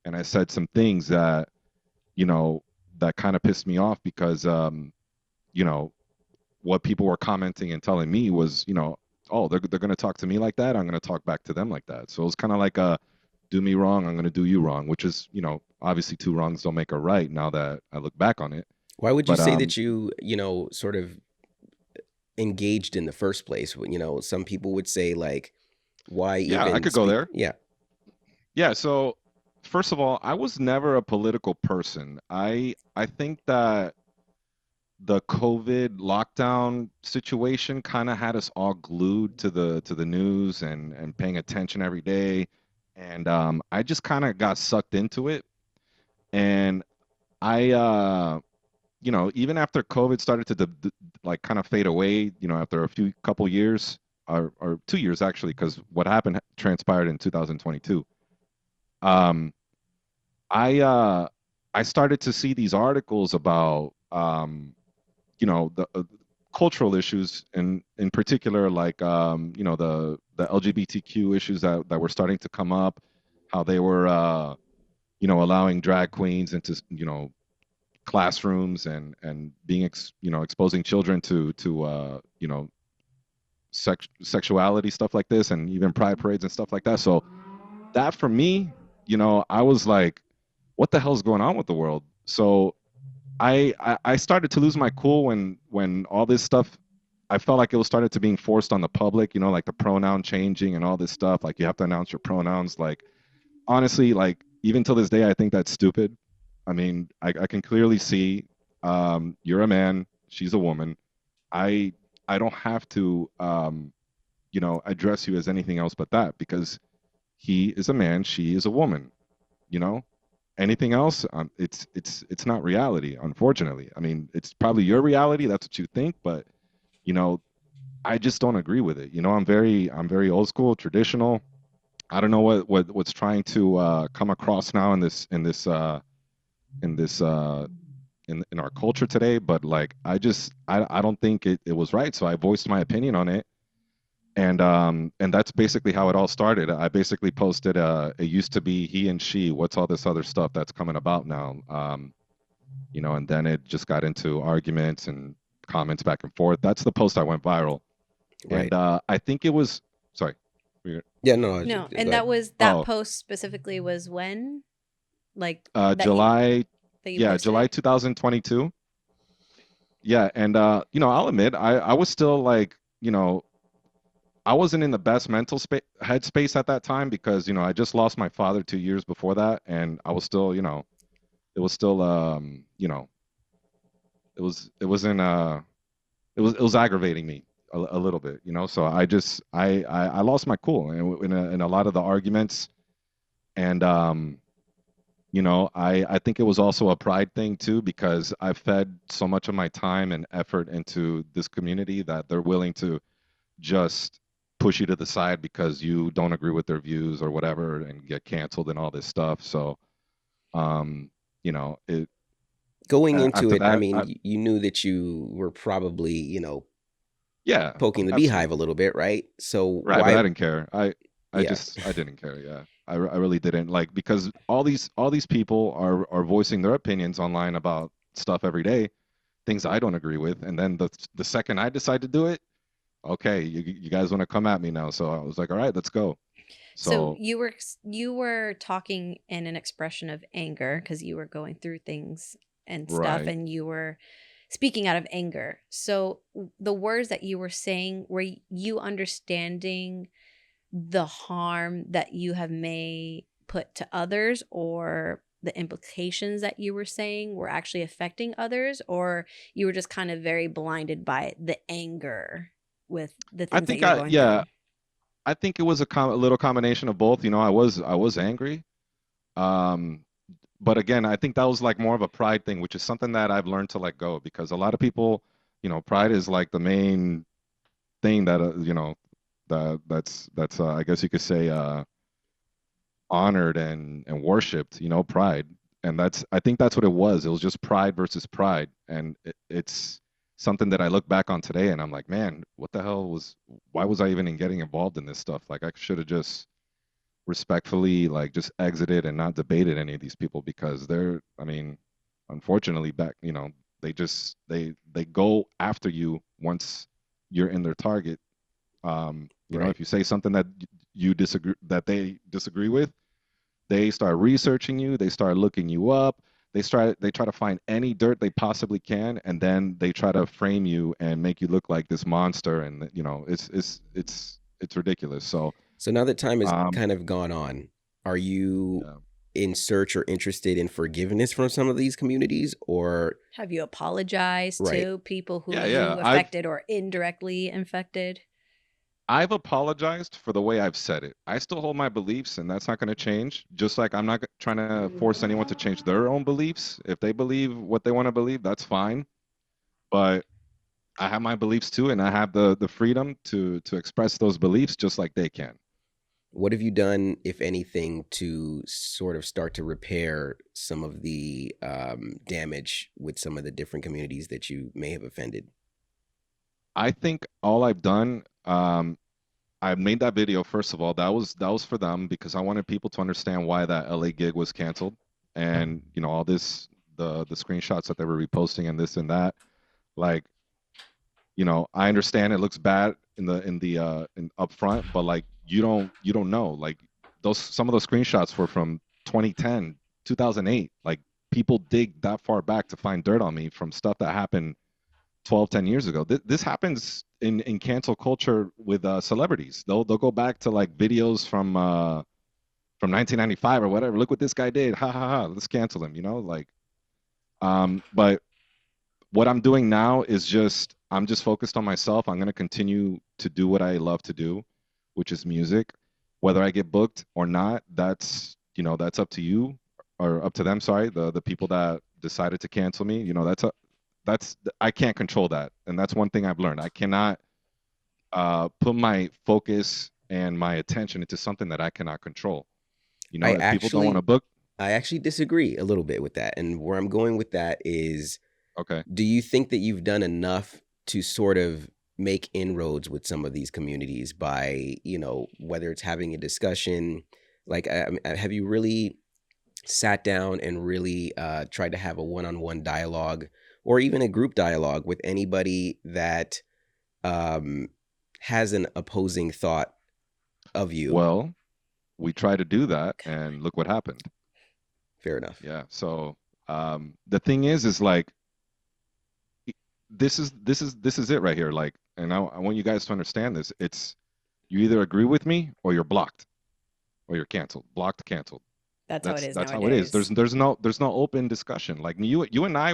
and I said some things that you know that kind of pissed me off because you know what people were commenting and telling me was oh, they're going to talk to me like that, I'm going to talk back to them like that. So it was kind of like a do me wrong, I'm going to do you wrong, which is obviously two wrongs don't make a right now that I look back on it. Why would you But say that sort of engaged in the first place? Some people would say, like, why yeah, I even could go speak? there. Yeah. Yeah, so first of all, I was never a political person. I think that the COVID lockdown situation kind of had us all glued to the news and paying attention every day, and I just kind of got sucked into it, and I even after COVID started to like kind of fade away, after a few couple years or 2 years actually, because what happened transpired in 2022. Um, I uh, I started to see these articles about the cultural issues, and in particular, like the LGBTQ issues that were starting to come up, how they were allowing drag queens into classrooms and being exposing children to sexuality, stuff like this, and even pride parades and stuff like that. So that for me, I was like, what the hell's going on with the world? So I started to lose my cool when all this stuff, I felt like it was started to being forced on the public, like the pronoun changing and all this stuff, like you have to announce your pronouns. Like honestly, like even till this day, I think that's stupid. I mean, I can clearly see, you're a man, she's a woman. I I don't have to address you as anything else but that, because he is a man, she is a woman. You know, anything else, it's not reality, unfortunately. I mean, it's probably your reality. That's what you think, but you know, I just don't agree with it. I'm very old school, traditional. I don't know what's trying to come across now in this in our culture today, but like I don't think it was right. So I voiced my opinion on it, and that's basically how it all started. I basically posted, it used to be he and she, what's all this other stuff that's coming about now? And then it just got into arguments and comments back and forth. That's the post that went viral. And Right. I think it was, sorry. we- Yeah, no, No, go and ahead. that Oh, post specifically was when, like that July, you yeah, posted July it. 2022. Yeah, and I'll admit, I was still like, I wasn't in the best mental headspace at that time, because I just lost my father 2 years before that, and I was still, it was still, it was aggravating me a little bit, So I lost my cool in a lot of the arguments, and I think it was also a pride thing too, because I fed so much of my time and effort into this community that they're willing to just push you to the side because you don't agree with their views or whatever, and get canceled and all this stuff. So, it Going into after it, I that, mean, you knew that you were probably, yeah, poking the beehive a absolutely little bit, right? So right. But why? I didn't care. Yeah, I didn't care. Yeah, I really didn't, like, because all these people are voicing their opinions online about stuff every day, things I don't agree with, and then the second I decide to do it, okay, you guys want to come at me now. So I was like, all right, let's go. So So you were talking in an expression of anger because you were going through things and stuff, right. and you were speaking out of anger. So the words that you were saying, were you understanding the harm that you have may put to others, or the implications that you were saying were actually affecting others, or you were just kind of very blinded by the anger with the I things that think you're going through? I think it was a little combination of both. I was angry. Um, but again, I think that was like more of a pride thing, which is something that I've learned to let go, because a lot of people, pride is like the main thing that that's I guess you could say, honored and worshipped, pride. And I think that's what it was. It was just pride versus pride. And it's something that I look back on today and I'm like, man, what the hell why was I even getting involved in this stuff? Like I should have just respectfully like just exited and not debated any of these people, because I mean, unfortunately back, they go after you once you're in their target. right. If you say something that they disagree with, they start researching you, they start looking you up, they try to find any dirt they possibly can, and then they try to frame you and make you look like this monster, and it's ridiculous. So So now that time has um kind of gone on, are you yeah. in search or interested in forgiveness from some of these communities, or Have you apologized right? to people who Yeah, yeah. you affected or indirectly infected? I've apologized for the way I've said it. I still hold my beliefs, and that's not going to change. Just like I'm not trying to force anyone to change their own beliefs. If they believe what they want to believe, that's fine. But I have my beliefs too, and I have the freedom to express those beliefs just like they can. What have you done, if anything, to sort of start to repair some of the damage with some of the different communities that you may have offended? I think all I've done, I made that video. First of all, that was for them because I wanted people to understand why that LA gig was canceled, and all this the screenshots that they were reposting and this and that. Like, I understand it looks bad in up front, but like you don't know. Like those some of those screenshots were from 2010, 2008. Like people dig that far back to find dirt on me from stuff that happened 12, 10 years ago. This happens in cancel culture with celebrities. They'll go back to like videos from 1995 or whatever. Look what this guy did. Ha ha ha. Let's cancel him. Like but what I'm doing now is just I'm just focused on myself. I'm going to continue to do what I love to do, which is music. Whether I get booked or not, that's up to you or up to them, sorry, the people that decided to cancel me. That's I can't control that. And that's one thing I've learned. I cannot put my focus and my attention into something that I cannot control. I If people don't want to actually, book, I actually disagree a little bit with that, and where I'm going with that is, okay. do you think that you've done enough to sort of make inroads with some of these communities by, whether it's having a discussion, like, have you really sat down and really tried to have a one-on-one dialogue or even a group dialogue with anybody that um, has an opposing thought of you? Well, we try to do that and look what happened. Fair enough. Yeah. So the thing is like this is it right here. Like, and I want you guys to understand this. It's you either agree with me or you're blocked or you're canceled. Blocked, canceled. That's how it is That's how it is. There's nowadays. there's no there's no open discussion. Like you and I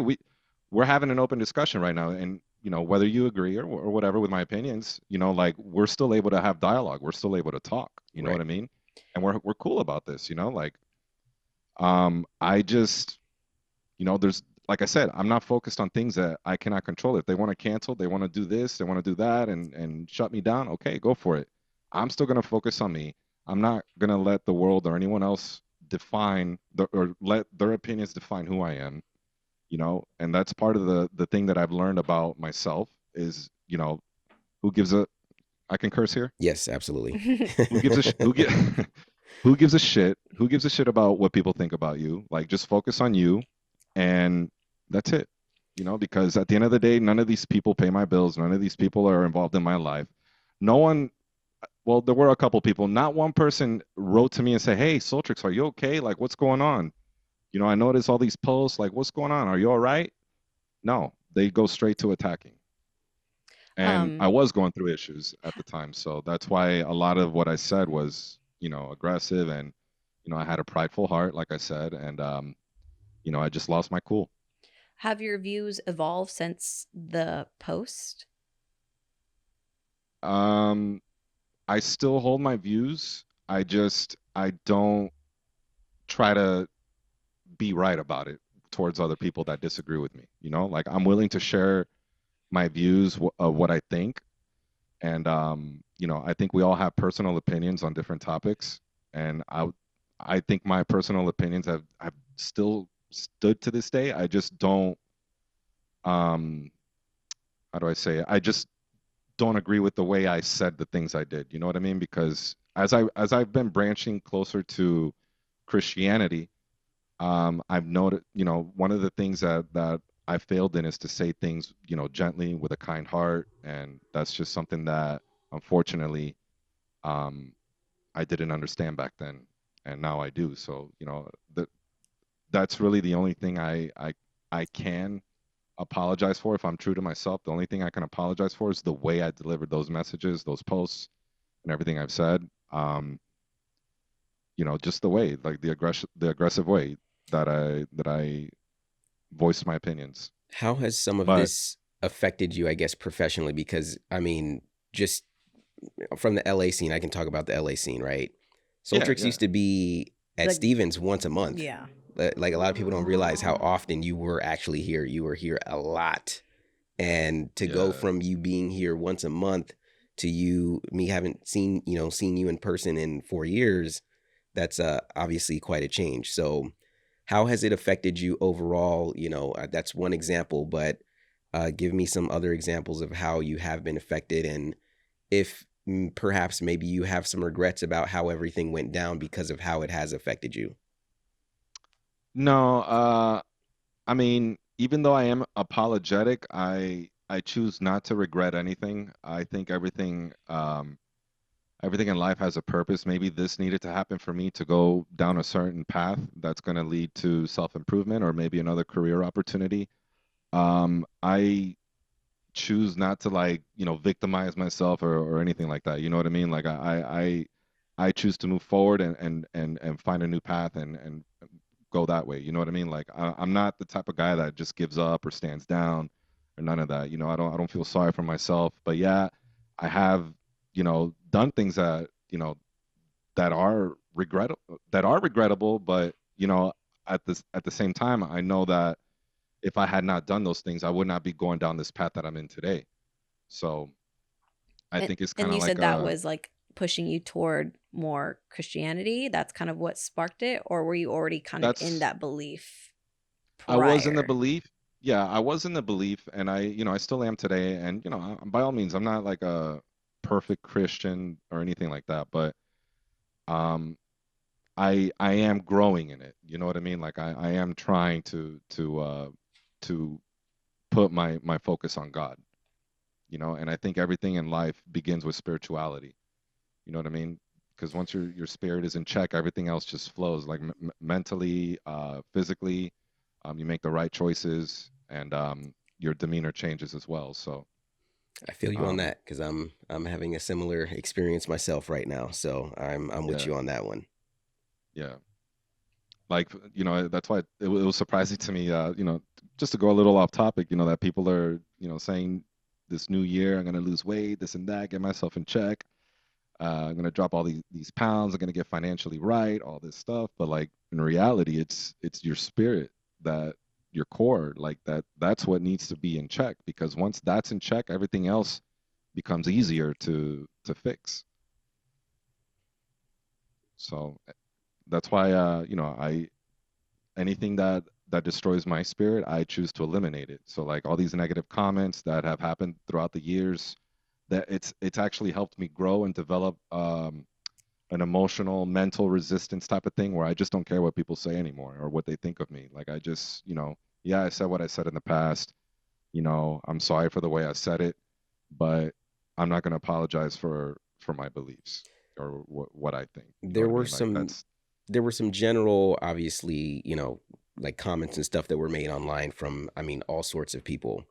we're having an open discussion right now, and whether you agree or whatever with my opinions, like we're still able to have dialogue. We're still able to talk. You know what Right. I mean? And we're cool about this. Like I just there's like I said, I'm not focused on things that I cannot control. If they want to cancel, they want to do this, they want to do that, and shut me down. Okay, go for it. I'm still gonna focus on me. I'm not gonna let the world or anyone else or let their opinions define who I am. And that's part of the thing that I've learned about myself is who gives a I can curse here. Yes, absolutely. Who gives a who get who gives a shit? Who gives a shit about what people think about you? Like, just focus on you, and that's it. Because at the end of the day, none of these people pay my bills. None of these people are involved in my life. No one. Well, there were a couple people. Not one person wrote to me and said, "Hey, Soltrix, are you okay? Like, what's going on? I noticed all these posts. Like, what's going on? Are you all right?" No, they go straight to attacking. And I um, was going through issues at the time, so that's why a lot of what I said was, aggressive, and I had a prideful heart, like I said, and I just lost my cool. have your views evolved since the post? Um, I still hold my views. I don't try to be right about it towards other people that disagree with me. Like I'm willing to share my views of what I think, and I think we all have personal opinions on different topics, and I think my personal opinions have still stood to this day. I just don't um how do I say it? I just don't agree with the way I said the things I did. You know what I mean? Because as I've been branching closer to Christianity, I've noted, one of the things that I failed in is to say things, gently with a kind heart, and that's just something that unfortunately um, I didn't understand back then, and now I do. So, that's really the only thing I can apologize for if I'm true to myself. The only thing I can apologize for is the way I delivered those messages, those posts, and everything I've said. just the way, like the aggressive way that I voiced my opinions. How has some of But this affected you, I guess, professionally? Because I mean, just from the LA scene, I can talk about the LA scene, right? yeah, Soltrix yeah, used to be at Like, Stevens once a month. yeah. Like a lot of people don't realize how often you were actually here. You were here a lot. And to go yeah. from you being here once a month to you me haven't seen you in person in 4 years, that's obviously quite a change. So how has it affected you overall? That's one example, but give me some other examples of how you have been affected, and if perhaps maybe you have some regrets about how everything went down because of how it has affected you. No, I mean, even though I am apologetic, I choose not to regret anything. I think everything in life has a purpose. Maybe this needed to happen for me to go down a certain path that's going to lead to self-improvement or maybe another career opportunity. I choose not to, like, victimize myself or anything like that. You know what I mean? Like I choose to move forward and find a new path and go that way. You know what I mean? Like I'm not the type of guy that just gives up or stands down or none of that. I don't feel sorry for myself. But yeah, I have, done things that are regrettable, but at the same time, I know that if I had not done those things, I would not be going down this path that I'm in today. So I think it's kind And of you like said that a was like pushing you toward more Christianity. That's kind of what sparked it, or were you already kind of in that's that belief I was in the prior? belief. Yeah, I was in the belief, and I still am today. And by all means, I'm not like a perfect Christian or anything like that, but um, I am growing in it. You know what I mean? Like I am trying to put my focus on God. And I think everything in life begins with spirituality. You know what I mean? Because once your spirit is in check, everything else just flows. Like mentally, physically, you make the right choices, and your demeanor changes as well. So, I feel you on um, that because I'm having a similar experience myself right now. So I'm with yeah, you on that one. yeah. Like, that's why it was surprising to me. Just to go a little off topic, that people are, saying this new year I'm gonna lose weight, this and that, get myself in check. I'm gonna drop all these pounds. I'm gonna get financially right, all this stuff. But like in reality, it's your spirit, that your core, like that's what needs to be in check. Because once that's in check, everything else becomes easier to fix. So that's why I anything that destroys my spirit, I choose to eliminate it. So like all these negative comments that have happened throughout the years, that it's actually helped me grow and develop an emotional, mental resistance type of thing where I just don't care what people say anymore or what they think of me. Like I just, yeah, I said what I said in the past. I'm sorry for the way I said it, but I'm not going to apologize for my beliefs or what I think. You know There what I were mean? Like some that's there were some general, obviously, like comments and stuff that were made online from, I mean, all sorts of people.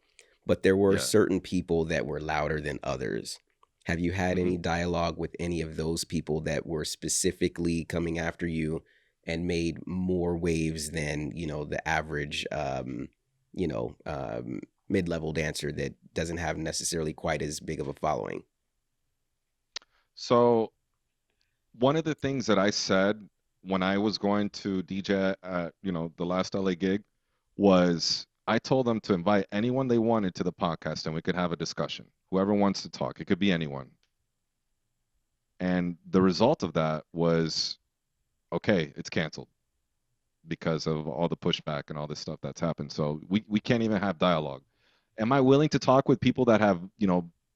But there were yeah. certain people that were louder than others. Have you had hmm any dialogue with any of those people that were specifically coming after you and made more waves than, the average, you know, um, mid-level dancer that doesn't have necessarily quite as big of a following? So one of the things that I said when I was going to DJ at, the last LA gig was I told them to invite anyone they wanted to the podcast and we could have a discussion. Whoever wants to talk, it could be anyone. And the result of that was, okay, it's canceled because of all the pushback and all this stuff that's happened. So we can't even have dialogue. Am I willing to talk with people that have,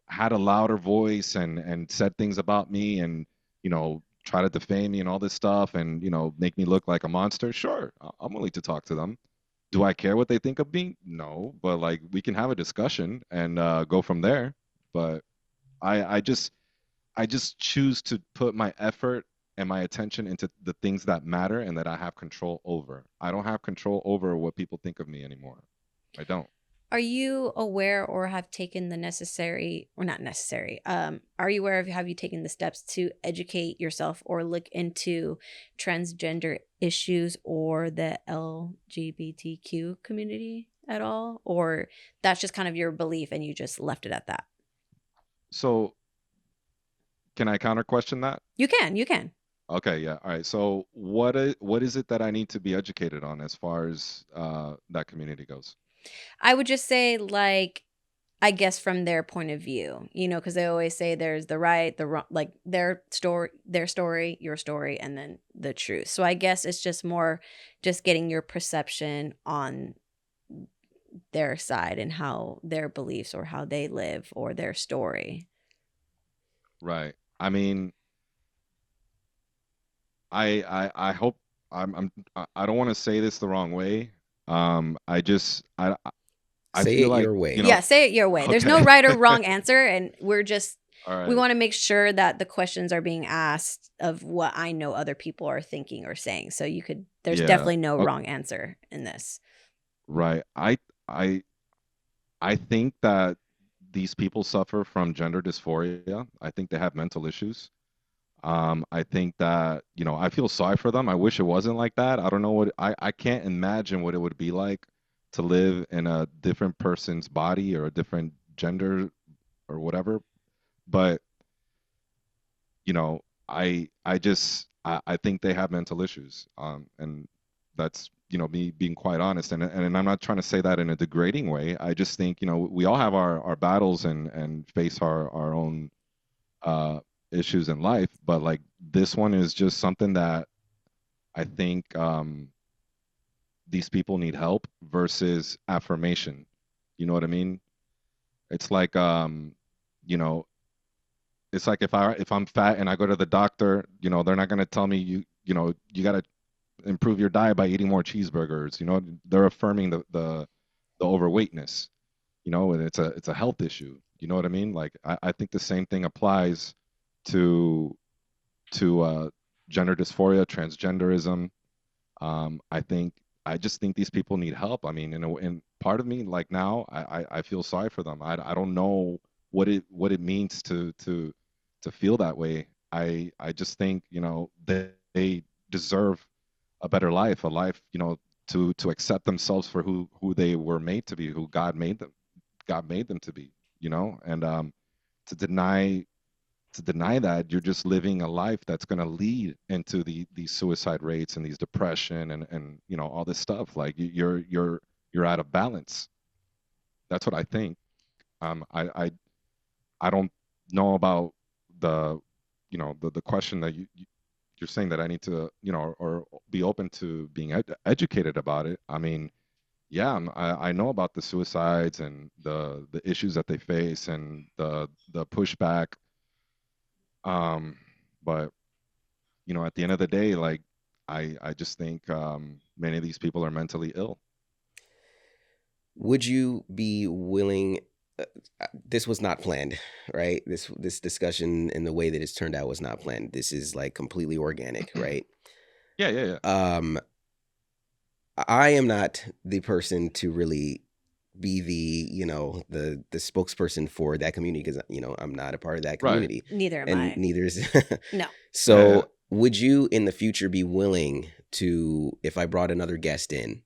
had a louder voice and said things about me and, try to defame me and all this stuff and, make me look like a monster? Sure, I'm willing to talk to them. Do I care what they think of me? No, but like we can have a discussion and go from there. But I just choose to put my effort and my attention into the things that matter and that I have control over. I don't have control over what people think of me anymore. I don't. Are you aware or have taken the necessary, or not necessary, are you aware of, have you taken the steps to educate yourself or look into transgender issues or the LGBTQ community at all? Or that's just kind of your belief and you just left it at that? So can I counter question that? You can, you can. Okay, yeah. All right. So what is it that I need to be educated on as far as that community goes? I would just say, like, I guess from their point of view, you know, because they always say there's the right, the wrong, like their story, your story, and then the truth. So I guess it's just more just getting your perception on their side and how their beliefs or how they live or their story. Right. I mean, I hope I don't want to say this the wrong way. I just I Say feel it like, your way. Yeah, say it your way. There's no okay. right or wrong answer, and we're just All we right. want to make sure that the questions are being asked of what I know other people are thinking or saying. So there's Yeah. definitely no Okay. wrong answer in this. Right. I I think that these people suffer from gender dysphoria. I think they have mental issues. I think that, I feel sorry for them. I wish it wasn't like that. I don't know I can't imagine what it would be like to live in a different person's body or a different gender or whatever. But, I think they have mental issues. And that's, me being quite honest. And I'm not trying to say that in a degrading way. I just think, we all have our battles and face our own uh issues in life, but like this one is just something that I think these people need help versus affirmation. You know what I mean? It's like you know, it's like if I'm fat and I go to the doctor, they're not gonna tell me you gotta improve your diet by eating more cheeseburgers. They're affirming the overweightness. And it's a health issue. You know what I mean? Like I think the same thing applies to to gender dysphoria, transgenderism. I just think these people need help. I mean, and part of me, like now, I feel sorry for them. I don't know what it means to feel that way. I just think they deserve a better life, a life to accept themselves for who they were made to be, who God made them to be. And to deny to deny that, you're just living a life that's going to lead into these suicide rates and these depression and all this stuff. Like you're out of balance. That's what I think. I don't know about the question that you're saying that I need to or be open to being educated about it. I mean, yeah, I know about the suicides and the issues that they face and the pushback. um but at the end of the day, like I just think many of these people are mentally ill. Would you be willing? This was not planned, right? This discussion and the way that it's turned out was not planned. This is like completely organic, right? Yeah, yeah, yeah. Um, I am not the person to really be the spokesperson for that community because I'm not a part of that Right. community, Neither am and I. neither is. No. Yeah, yeah. So, would you in the future be willing to, if I brought another guest in,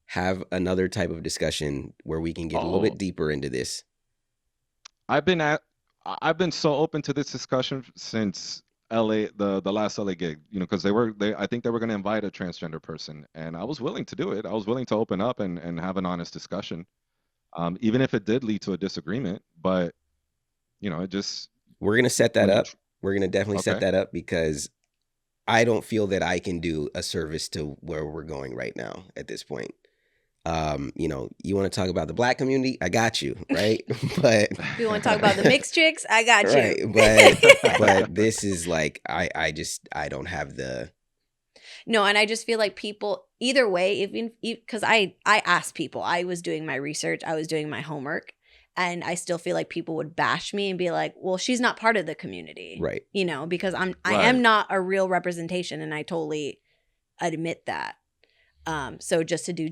have another type of discussion where we can get a little Oh, bit deeper into this? I've been at I've been so open to this discussion since LA, the last LA gig, because they I think they were going to invite a transgender person, and I was willing to do it. I was willing to open up and have an honest discussion, even if it did lead to a disagreement. But it just We're gonna set that when you up. We're gonna definitely set okay. that up because I don't feel that I can do a service to where we're going right now at this point. You want to talk about the black community? I got you, right? But If you want to talk about the mixed chicks, I got you. right, but this is like I don't have the No, and I just feel like people either way, even because I asked people, I was doing my research, I was doing my homework, and I still feel like people would bash me and be like, "Well, she's not part of the community," right. because I am Right. not a real representation, and I totally admit that. So just to do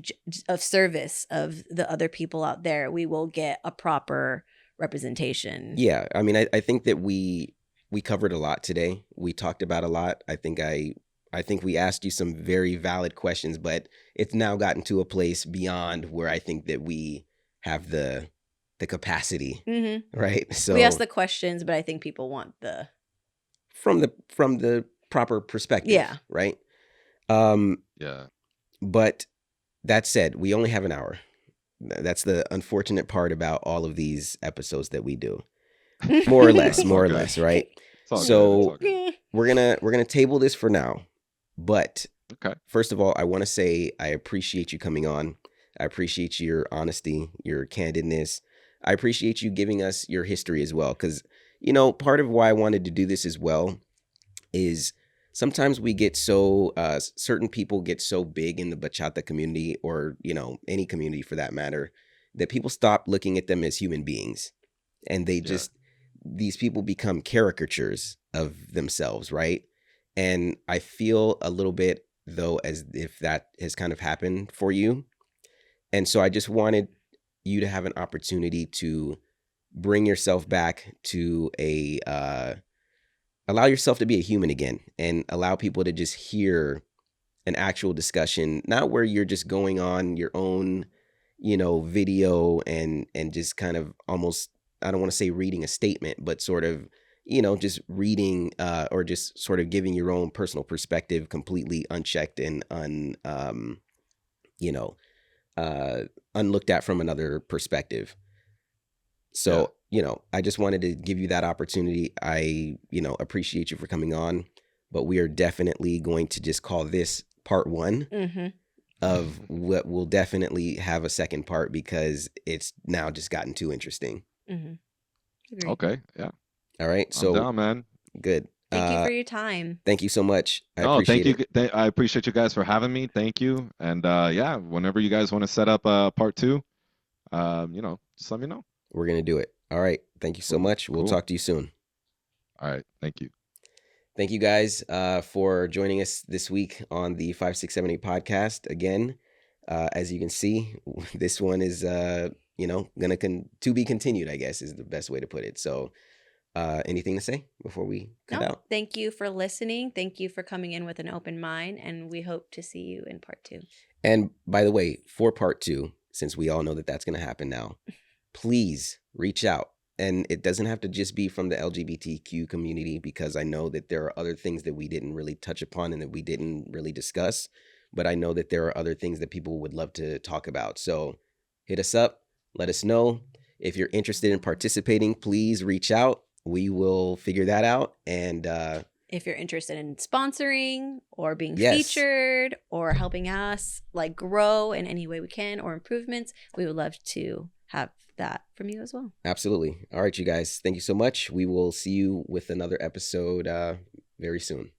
of service of the other people out there, we will get a proper representation. Yeah, I mean, I think that we covered a lot today. We talked about a lot. I think we asked you some very valid questions, but it's now gotten to a place beyond where I think that we have the capacity, right? So we asked the questions, but I think people want the from the proper perspective, Yeah. right? Yeah. But that said, we only have an hour. That's the unfortunate part about all of these episodes that we do. More or less, right? It's all So good. It's all good. we're gonna table this for now. But Okay. first of all, I want to say I appreciate you coming on. I appreciate your honesty, your candidness. I appreciate you giving us your history as well. Because, part of why I wanted to do this as well is sometimes we get so, certain people get so big in the bachata community or, any community for that matter, that people stop looking at them as human beings. And they just, these people become caricatures of themselves, right? And I feel a little bit, though, as if that has kind of happened for you. And so I just wanted you to have an opportunity to bring yourself back to allow yourself to be a human again and allow people to just hear an actual discussion, not where you're just going on your own, video and just kind of almost, I don't want to say reading a statement, but sort of, just reading or just sort of giving your own personal perspective completely unchecked and unlooked at from another perspective. So, I just wanted to give you that opportunity. I, appreciate you for coming on, but we are definitely going to just call this part one of what will definitely have a second part because it's now just gotten too interesting. Okay. Yeah. All right. So I'm down, man. Good. Thank you for your time. Thank you so much. I Oh, appreciate thank you. it. I appreciate you guys for having me. Thank you. And yeah, whenever you guys want to set up part two, just let me know. We're going to do it. All right. Thank you so much. We'll talk to you soon. All right. Thank you. Thank you guys for joining us this week on the 5678 podcast. Again, as you can see, this one is, going to be continued, I guess, is the best way to put it. So anything to say before we cut out? Thank you for listening. Thank you for coming in with an open mind. And we hope to see you in part two. And by the way, for part two, since we all know that that's going to happen now, please reach out. And it doesn't have to just be from the LGBTQ community, because I know that there are other things that we didn't really touch upon and that we didn't really discuss. But I know that there are other things that people would love to talk about. So hit us up. Let us know. If you're interested in participating, please reach out. We will figure that out. And if you're interested in sponsoring or being featured or helping us grow in any way we can or improvements, we would love to have that from you as well. Absolutely. All right, you guys. Thank you so much. We will see you with another episode very soon.